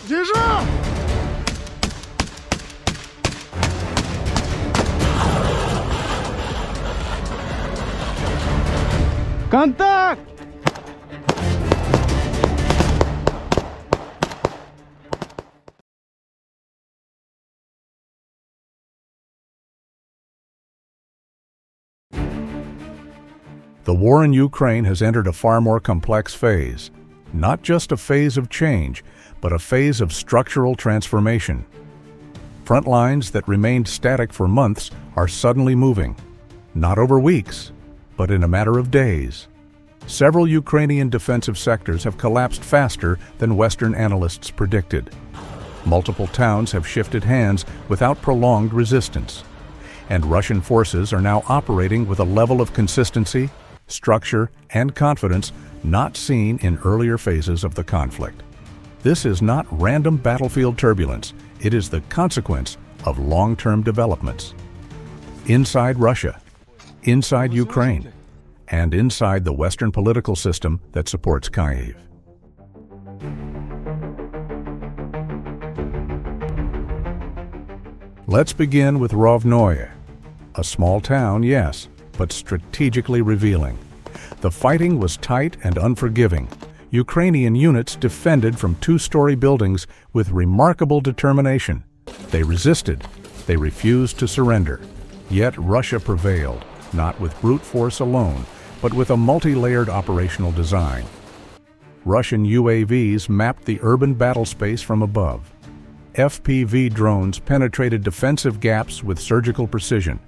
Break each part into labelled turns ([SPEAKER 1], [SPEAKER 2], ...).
[SPEAKER 1] Держу! Контакт!
[SPEAKER 2] The war in Ukraine has entered a far more complex phase. Not just a phase of change, but a phase of structural transformation. Front lines that remained static for months are suddenly moving, not over weeks, but in a matter of days. Several Ukrainian defensive sectors have collapsed faster than Western analysts predicted. Multiple towns have shifted hands without prolonged resistance. And Russian forces are now operating with a level of consistency, structure, and confidence not seen in earlier phases of the conflict. This is not random battlefield turbulence. It is the consequence of long-term developments. Inside Russia, inside Ukraine, and inside the Western political system that supports Kyiv. Let's begin with Rovnoye. A small town, yes, but strategically revealing. The fighting was tight and unforgiving. Ukrainian units defended from two-story buildings with remarkable determination. They resisted. They refused to surrender. Yet Russia prevailed, not with brute force alone, but with a multi-layered operational design. Russian UAVs mapped the urban battle space from above. FPV drones penetrated defensive gaps with surgical precision.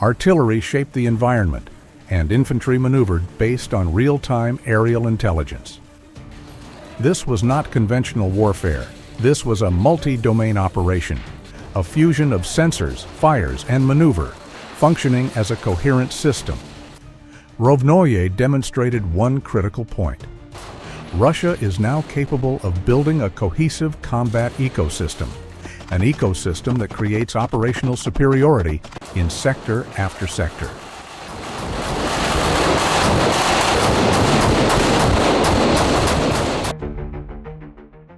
[SPEAKER 2] Artillery shaped the environment, and infantry maneuvered based on real-time aerial intelligence. This was not conventional warfare. This was a multi-domain operation, a fusion of sensors, fires, and maneuver, functioning as a coherent system. Rovnoye demonstrated one critical point. Russia is now capable of building a cohesive combat ecosystem, an ecosystem that creates operational superiority in sector after sector.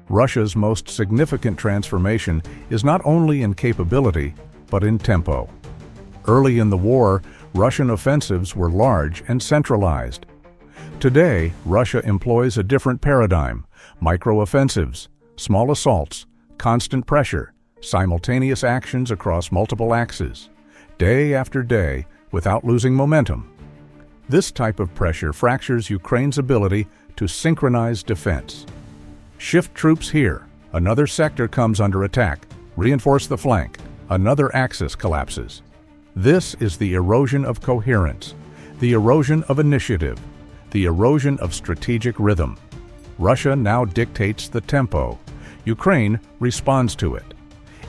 [SPEAKER 2] Russia's most significant transformation is not only in capability, but in tempo. Early in the war, Russian offensives were large and centralized. Today, Russia employs a different paradigm: micro-offensives, small assaults, constant pressure, simultaneous actions across multiple axes, day after day, without losing momentum. This type of pressure fractures Ukraine's ability to synchronize defense. Shift troops here, another sector comes under attack. Reinforce the flank, another axis collapses. This is the erosion of coherence, the erosion of initiative, the erosion of strategic rhythm. Russia now dictates the tempo. Ukraine responds to it.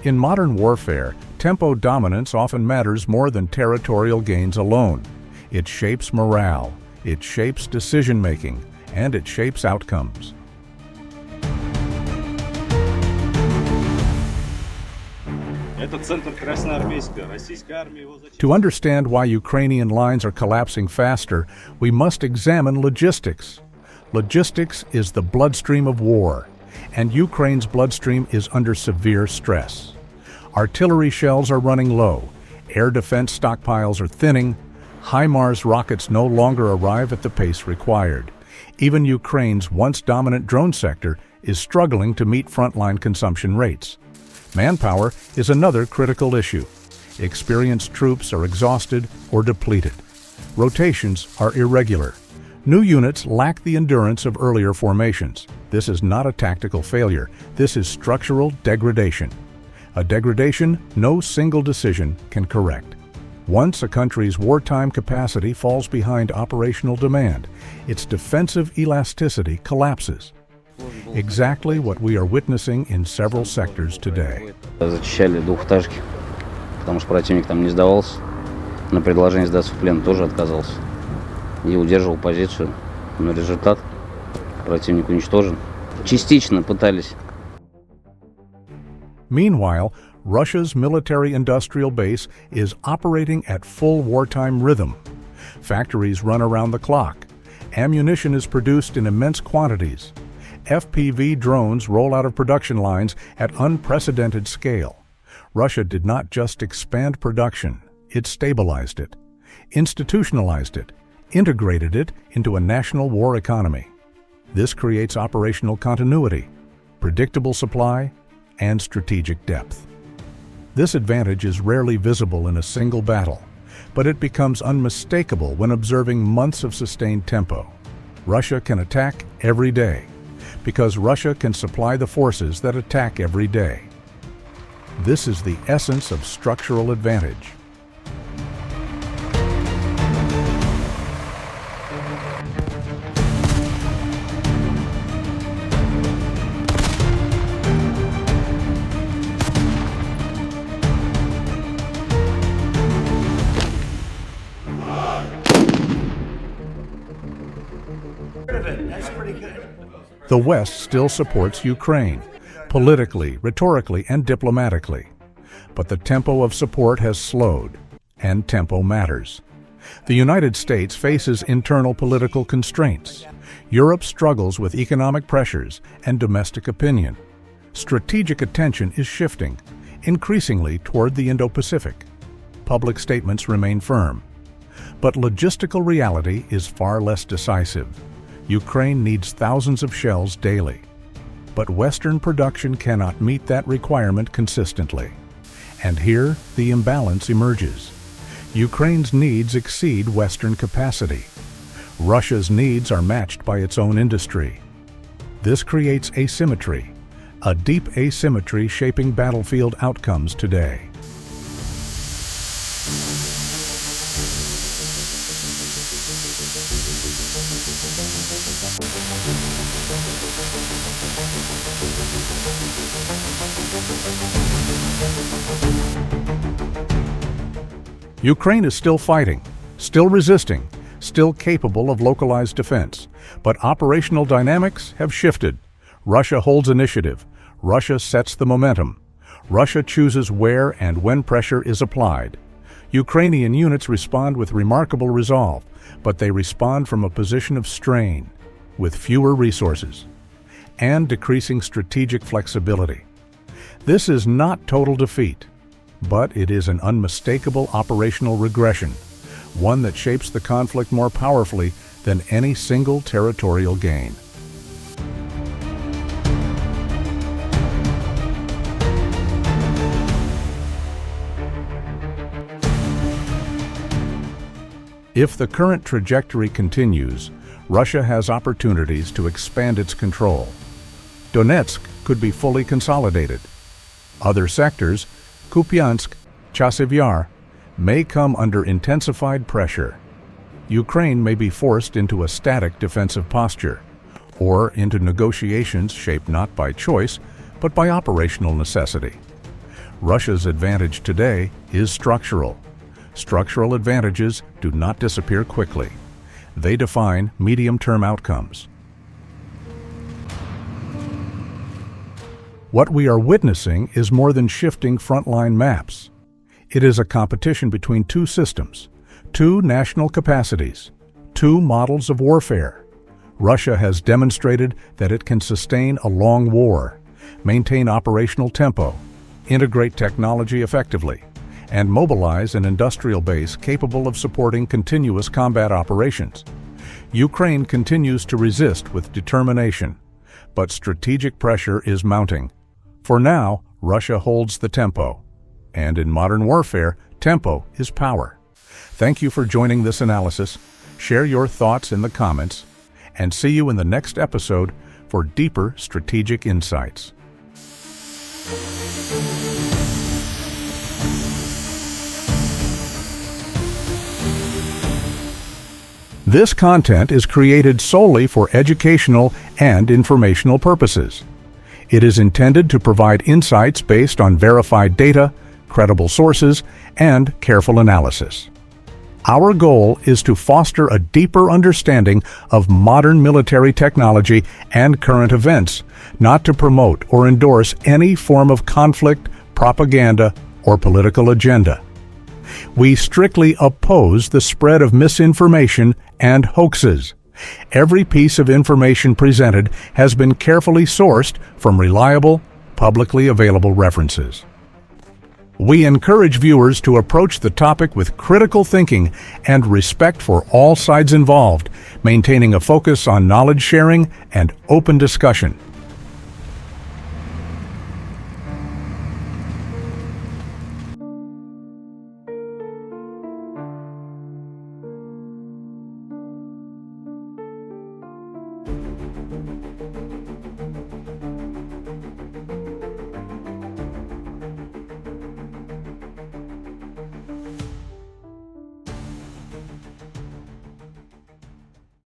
[SPEAKER 2] In modern warfare, tempo dominance often matters more than territorial gains alone. It shapes morale, it shapes decision-making, and it shapes outcomes. To understand why Ukrainian lines are collapsing faster, we must examine logistics. Logistics is the bloodstream of war, and Ukraine's bloodstream is under severe stress. Artillery shells are running low, air defense stockpiles are thinning, HIMARS rockets no longer arrive at the pace required. Even Ukraine's once dominant drone sector is struggling to meet frontline consumption rates. Manpower is another critical issue. Experienced troops are exhausted or depleted. Rotations are irregular. New units lack the endurance of earlier formations. This is not a tactical failure. This is structural degradation. A degradation no single decision can correct. Once a country's wartime capacity falls behind operational demand, its defensive elasticity collapses. Exactly what we are witnessing in several sectors today.
[SPEAKER 3] Зачищали двухэтажки, потому что противник там не сдавался. На предложение сдаться в плен тоже отказался. И удерживал позицию. Но результат: противник уничтожен. Частично пытались.
[SPEAKER 2] Meanwhile, Russia's military-industrial base is operating at full wartime rhythm. Factories run around the clock. Ammunition is produced in immense quantities. FPV drones roll out of production lines at unprecedented scale, Russia did not just expand production, it stabilized it, institutionalized it, integrated it into a national war economy. This creates operational continuity, predictable supply, and strategic depth. This advantage is rarely visible in a single battle, but it becomes unmistakable when observing months of sustained tempo. Russia can attack every day, because Russia can supply the forces that attack every day. This is the essence of structural advantage. The West still supports Ukraine, politically, rhetorically, and diplomatically. But the tempo of support has slowed, and tempo matters. The United States faces internal political constraints. Europe struggles with economic pressures and domestic opinion. Strategic attention is shifting, increasingly toward the Indo-Pacific. Public statements remain firm. But logistical reality is far less decisive. Ukraine needs thousands of shells daily. But Western production cannot meet that requirement consistently. And here, the imbalance emerges. Ukraine's needs exceed Western capacity. Russia's needs are matched by its own industry. This creates asymmetry, a deep asymmetry shaping battlefield outcomes today. Ukraine is still fighting, still resisting, still capable of localized defense. But operational dynamics have shifted. Russia holds initiative. Russia sets the momentum. Russia chooses where and when pressure is applied. Ukrainian units respond with remarkable resolve, but they respond from a position of strain, with fewer resources, and decreasing strategic flexibility. This is not total defeat, but it is an unmistakable operational regression, one that shapes the conflict more powerfully than any single territorial gain. If the current trajectory continues, Russia has opportunities to expand its control. Donetsk could be fully consolidated. Other sectors, Kupiansk, Chasiv Yar, may come under intensified pressure. Ukraine may be forced into a static defensive posture, or into negotiations shaped not by choice, but by operational necessity. Russia's advantage today is structural. Structural advantages do not disappear quickly. They define medium-term outcomes. What we are witnessing is more than shifting frontline maps. It is a competition between two systems, two national capacities, two models of warfare. Russia has demonstrated that it can sustain a long war, maintain operational tempo, integrate technology effectively, and mobilize an industrial base capable of supporting continuous combat operations. Ukraine continues to resist with determination, but strategic pressure is mounting. For now, Russia holds the tempo, and in modern warfare, tempo is power. Thank you for joining this analysis. Share your thoughts in the comments, and see you in the next episode for deeper strategic insights. This content is created solely for educational and informational purposes. It is intended to provide insights based on verified data, credible sources, and careful analysis. Our goal is to foster a deeper understanding of modern military technology and current events, not to promote or endorse any form of conflict, propaganda, or political agenda. We strictly oppose the spread of misinformation and hoaxes, Every piece of information presented has been carefully sourced from reliable, publicly available references. We encourage viewers to approach the topic with critical thinking and respect for all sides involved, maintaining a focus on knowledge sharing and open discussion.